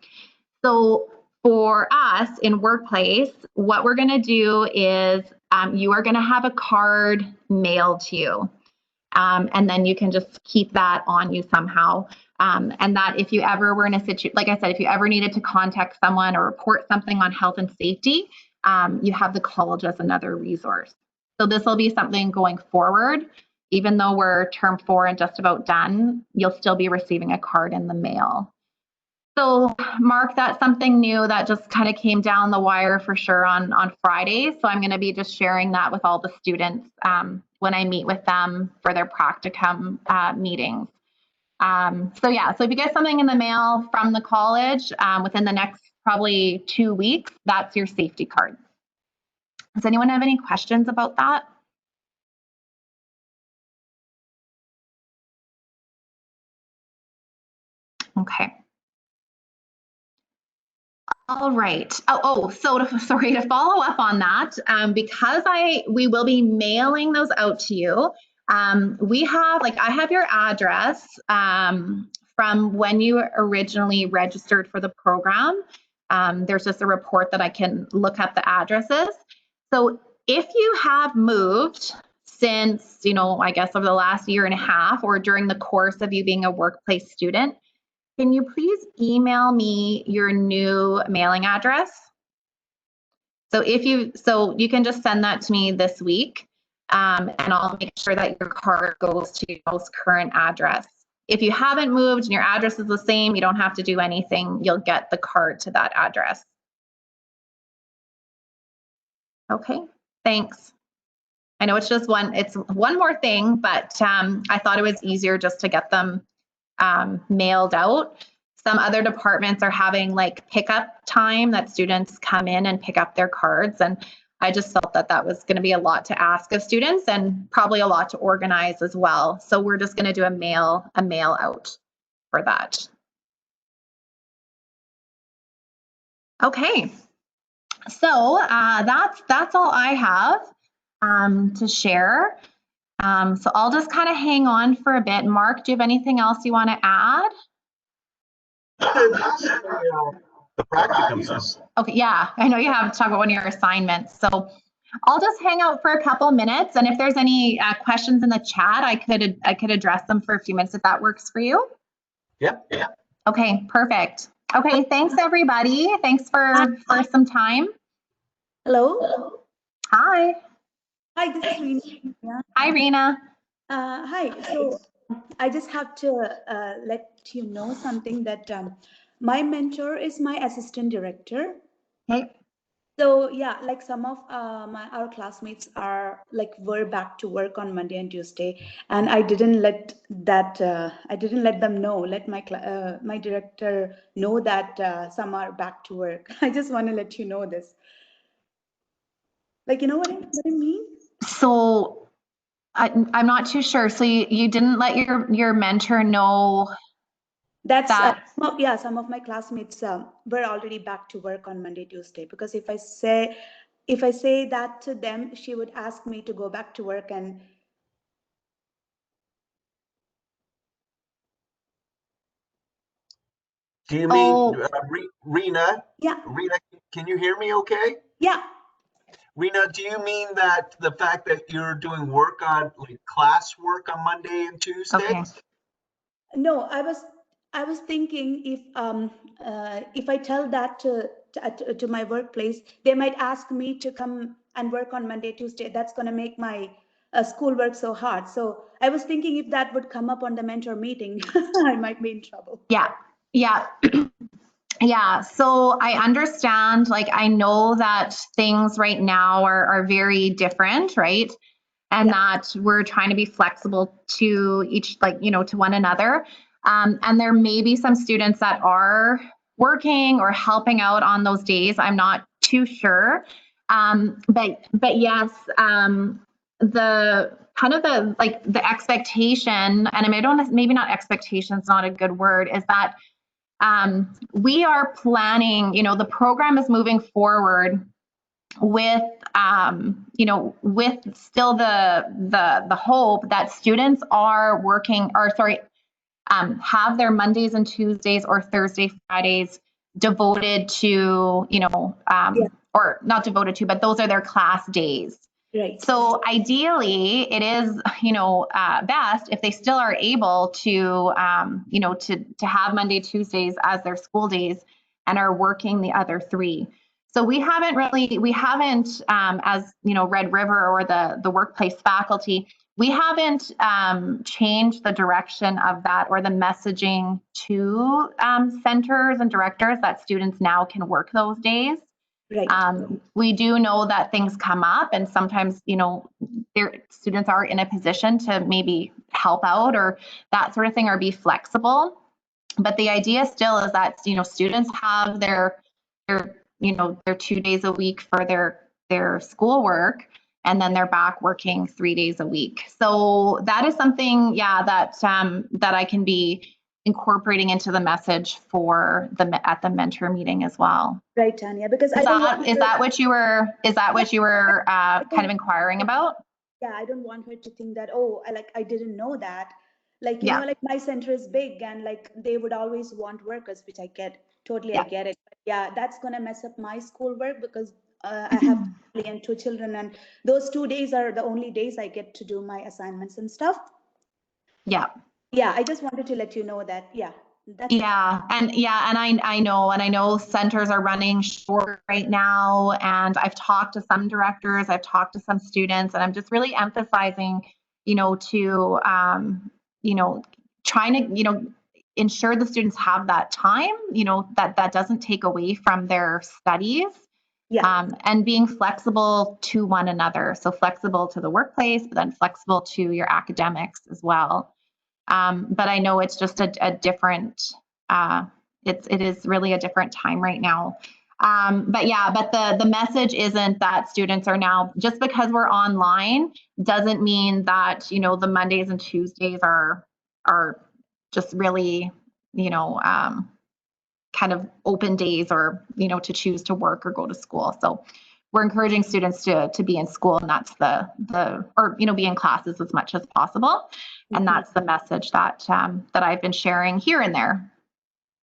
So for us in workplace, what we're going to do is you are going to have a card mailed to you. And then you can just keep that on you somehow. And that if you ever were in a situation, like I said, if you ever needed to contact someone or report something on health and safety, you have the college as another resource. So this will be something going forward. Even though we're term 4 and just about done, you'll still be receiving a card in the mail. So Mark, that's something new that just kind of came down the wire for sure on Friday. So I'm going to be just sharing that with all the students when I meet with them for their practicum meetings. So if you get something in the mail from the college within the next probably 2 weeks, that's your safety card. Does anyone have any questions about that? Okay. All right. Sorry to follow up on that, because we will be mailing those out to you. I have your address from when you originally registered for the program. There's just a report that I can look up the addresses. So if you have moved since, I guess over the last year and a half or during the course of you being a workplace student, can you please email me your new mailing address? So you can just send that to me this week, and I'll make sure that your card goes to your most current address. If you haven't moved and your address is the same, you don't have to do anything. You'll get the card to that address. Okay, thanks. I know it's one more thing, but I thought it was easier just to get them mailed out. Some other departments are having like pickup time that students come in and pick up their cards. And I just felt that that was going to be a lot to ask of students and probably a lot to organize as well. So we're just going to do a mail out for that. Okay. So that's all I have to share. So I'll just kind of hang on for a bit. Mark, do you have anything else you want to add? The practicum. Okay, yeah, I know you have to talk about one of your assignments. So I'll just hang out for a couple minutes, and if there's any questions in the chat, I could address them for a few minutes if that works for you. Yep. Okay, perfect. Okay, thanks everybody. Thanks for some time. Hello. Hi. Hi, this is Rena. Hi, Rena. Hi. So I just have to let you know something that my mentor is my assistant director. Okay. So yeah, like some of our classmates were back to work on Monday and Tuesday, and I didn't let them know. Let my director know that some are back to work. I just want to let you know this. Like, you know what I mean? So I'm not too sure. So you didn't let your mentor know. That's some of my classmates were already back to work on Monday, Tuesday, because if I say that to them, she would ask me to go back to work. And Do you mean Rena? Yeah. Rena, can you hear me okay? Yeah. Rena, do you mean that the fact that you're doing work on like class work on Monday and Tuesday? Okay. No, I was thinking if I tell that to my workplace, they might ask me to come and work on Monday, Tuesday. That's going to make my schoolwork so hard. So I was thinking if that would come up on the mentor meeting, I might be in trouble. Yeah. Yeah, so I understand, like, I know that things right now are very different, right? And that we're trying to be flexible to each, to one another. And there may be some students that are working or helping out on those days. I'm not too sure. But yes, the expectation, and I don't, maybe not expectation is not a good word, is that we are planning, the program is moving forward with, with still the hope that students are working, have their Mondays and Tuesdays or Thursday, Fridays devoted to, or not devoted to, but those are their class days. Right. So ideally, it is, best if they still are able to, to have Monday, Tuesdays as their school days and are working the other three. So we haven't, as Red River or the workplace faculty, we haven't changed the direction of that or the messaging to centers and directors that students now can work those days. Right. We do know that things come up, and sometimes, their students are in a position to maybe help out or that sort of thing, or be flexible. But the idea still is that, students have their 2 days a week for their schoolwork, and then they're back working 3 days a week. So that is something, that I can be incorporating into the message for at the mentor meeting as well. Right, Tanya, because Is that what you were kind of inquiring about? Yeah, I don't want her to think that, oh, I didn't know that. Like, you Yeah. know, like my center is big and like they would always want workers, which I get, totally, Yeah. I get it. But yeah, that's gonna mess up my schoolwork because I have family and 2 children, and those 2 days are the only days I get to do my assignments and stuff. Yeah. Yeah, I just wanted to let you know that. Yeah, that's Yeah, and I know centers are running short right now, and I've talked to some directors, I've talked to some students, and I'm just really emphasizing, to trying to ensure the students have that time, that doesn't take away from their studies. yeah. And being flexible to one another, so flexible to the workplace, but then flexible to your academics as well. But I know it's just a different, it is really a different time right now. But the message isn't that students are now, just because we're online doesn't mean that, the Mondays and Tuesdays are just really, kind of open days or, to choose to work or go to school. So we're encouraging students to be in school, and that's be in classes as much as possible. And that's the message that I've been sharing here and there.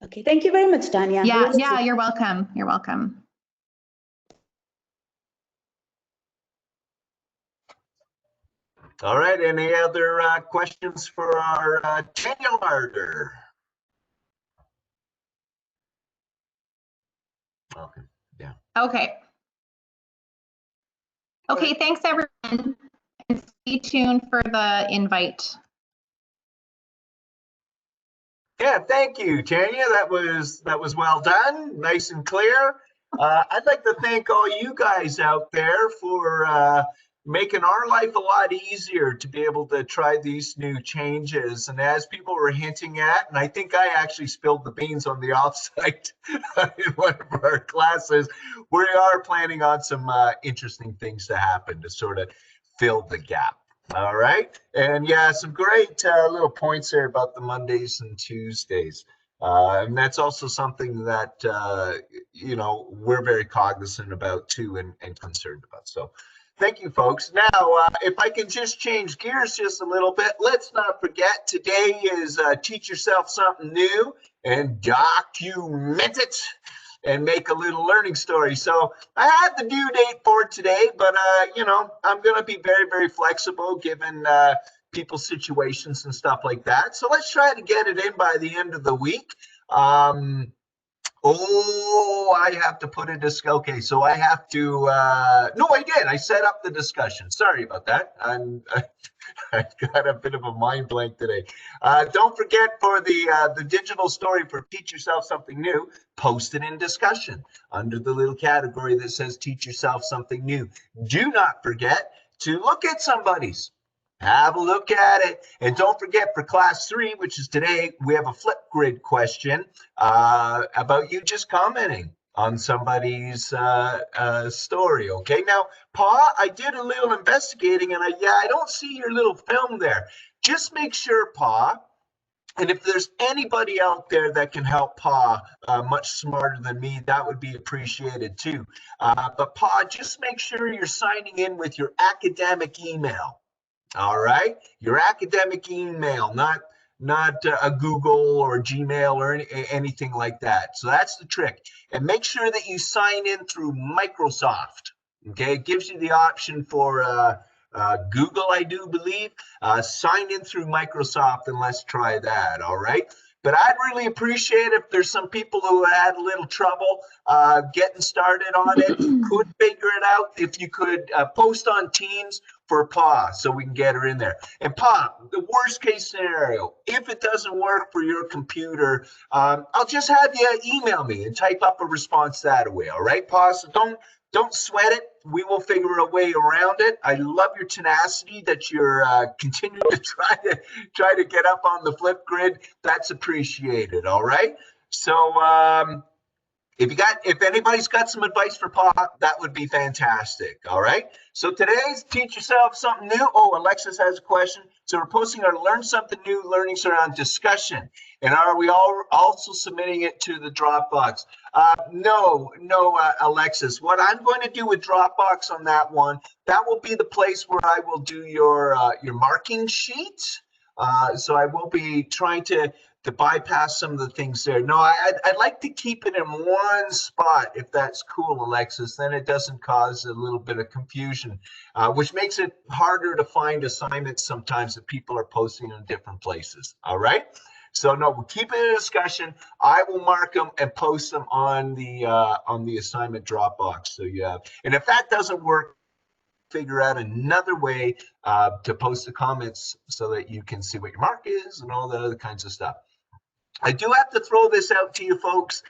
Okay, thank you very much, Tanya. Yeah, you're welcome. You're welcome. All right, any other questions for our Tanya Larder? Okay, yeah. Okay, thanks everyone. And stay tuned for the invite. Yeah, thank you, Tanya. That was well done, nice and clear. I'd like to thank all you guys out there for making our life a lot easier to be able to try these new changes. And as people were hinting at, and I think I actually spilled the beans on the offsite in one of our classes, we are planning on some interesting things to happen to sort of fill the gap. All right. And yeah, some great little points there about the Mondays and Tuesdays. And that's also something that, we're very cognizant about too, and concerned about. So thank you, folks. Now, if I can just change gears just a little bit, let's not forget today is Teach Yourself Something New and Document It and make a little learning story. So I had the due date for today, but I'm going to be very, very flexible given people's situations and stuff like that. So let's try to get it in by the end of the week. I have to put a okay, so I have to, no, I did. I set up the discussion. Sorry about that. I've got a bit of a mind blank today. Don't forget for the digital story for Teach Yourself Something New, post it in discussion under the little category that says Teach Yourself Something New. Do not forget to look at somebody's. Have a look at it. And don't forget for class 3, which is today, we have a Flipgrid question about you just commenting on somebody's story. Okay, now, Pa, I did a little investigating and I don't see your little film there. Just make sure, Pa, and if there's anybody out there that can help Pa much smarter than me, that would be appreciated too. But Pa, just make sure you're signing in with your academic email. All right, your academic email, not a Google or Gmail or anything like that. So that's the trick. And make sure that you sign in through Microsoft. Okay, it gives you the option for Google, I do believe. Sign in through Microsoft and let's try that. All right. But I'd really appreciate if there's some people who had a little trouble getting started on it, could figure it out. If you could post on Teams for Pa so we can get her in there. And Pa, the worst case scenario, if it doesn't work for your computer, I'll just have you email me and type up a response that way. All right, Pa? So don't sweat it. We will figure a way around it. I love your tenacity that you're continuing to try to get up on the Flipgrid. That's appreciated. All right. So if anybody's got some advice for Pa, that would be fantastic. All right. So today's teach yourself something new. Oh, Alexis has a question. So we're posting our learn something new learnings around discussion. And are we all also submitting it to the Dropbox? No, Alexis. What I'm going to do with Dropbox on that one, that will be the place where I will do your marking sheets. So I will be trying to bypass some of the things there. No, I'd like to keep it in one spot if that's cool, Alexis. Then it doesn't cause a little bit of confusion, which makes it harder to find assignments sometimes that people are posting in different places. All right. So no, we'll keep it in a discussion. I will mark them and post them on the assignment Dropbox. So yeah, and if that doesn't work, figure out another way to post the comments so that you can see what your mark is and all that other kinds of stuff. I do have to throw this out to you folks.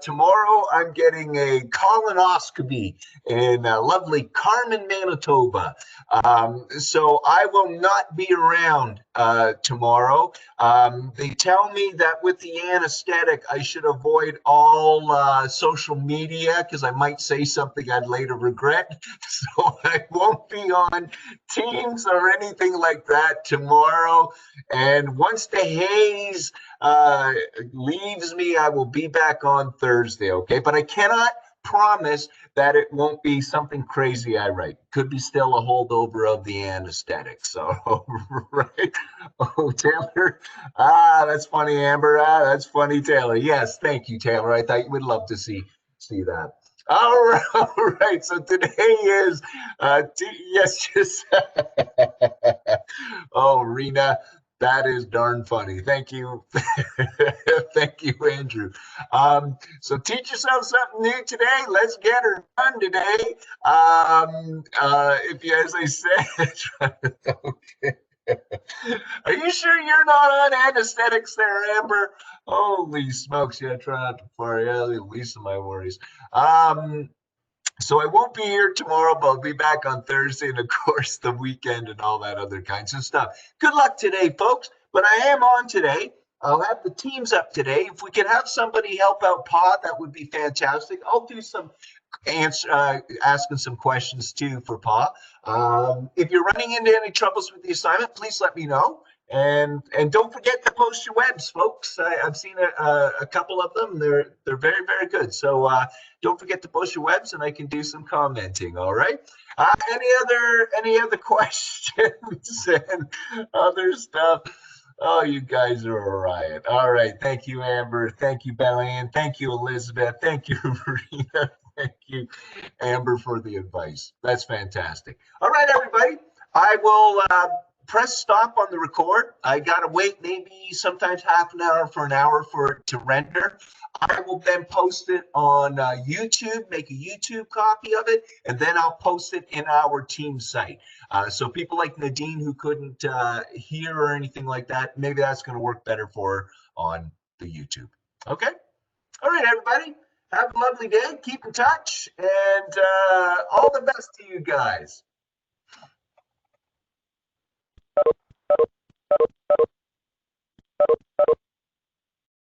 Tomorrow I'm getting a colonoscopy in lovely Carmen, Manitoba. So I will not be around tomorrow. They tell me that with the anesthetic, I should avoid all social media because I might say something I'd later regret. So I won't be on Teams or anything like that tomorrow. And once the haze leaves me, I will be back on Thursday, okay? But I cannot promise that it won't be something crazy I write. Could be still a holdover of the anesthetic. So, right? Oh, Taylor. That's funny, Amber. That's funny, Taylor. Yes, thank you, Taylor. I thought you would love to see that. All right, all right. So today is yes, just oh, Rena, that is darn funny. Thank you, thank you, Andrew. So teach yourself something new today. Let's get her done today. If you, as I said, okay. Are you sure you're not on anesthetics there, Amber? Holy smokes, yeah, try not to fart. Yeah, the least of my worries. So I won't be here tomorrow, but I'll be back on Thursday and, of course, the weekend and all that other kinds of stuff. Good luck today, folks. But I am on today. I'll have the teams up today. If we can have somebody help out Pa, that would be fantastic. I'll do some asking some questions too for Pa. If you're running into any troubles with the assignment, please let me know. And don't forget to post your webs, folks. I've seen a couple of them. They're very, very good. So don't forget to post your webs, and I can do some commenting. All right. Any other questions and other stuff? Oh, you guys are a riot. All right. Thank you, Amber. Thank you, Bellan. Thank you, Elizabeth. Thank you, Marina. Thank you, Amber, for the advice. That's fantastic. All right, everybody. I will press stop on the record. I got to wait maybe sometimes half an hour for an hour for it to render. I will then post it on YouTube, make a YouTube copy of it, and then I'll post it in our team site. So people like Nadine who couldn't hear or anything like that, maybe that's going to work better for her on the YouTube. Okay? All right, everybody. Have a lovely day. Keep in touch. And all the best to you guys.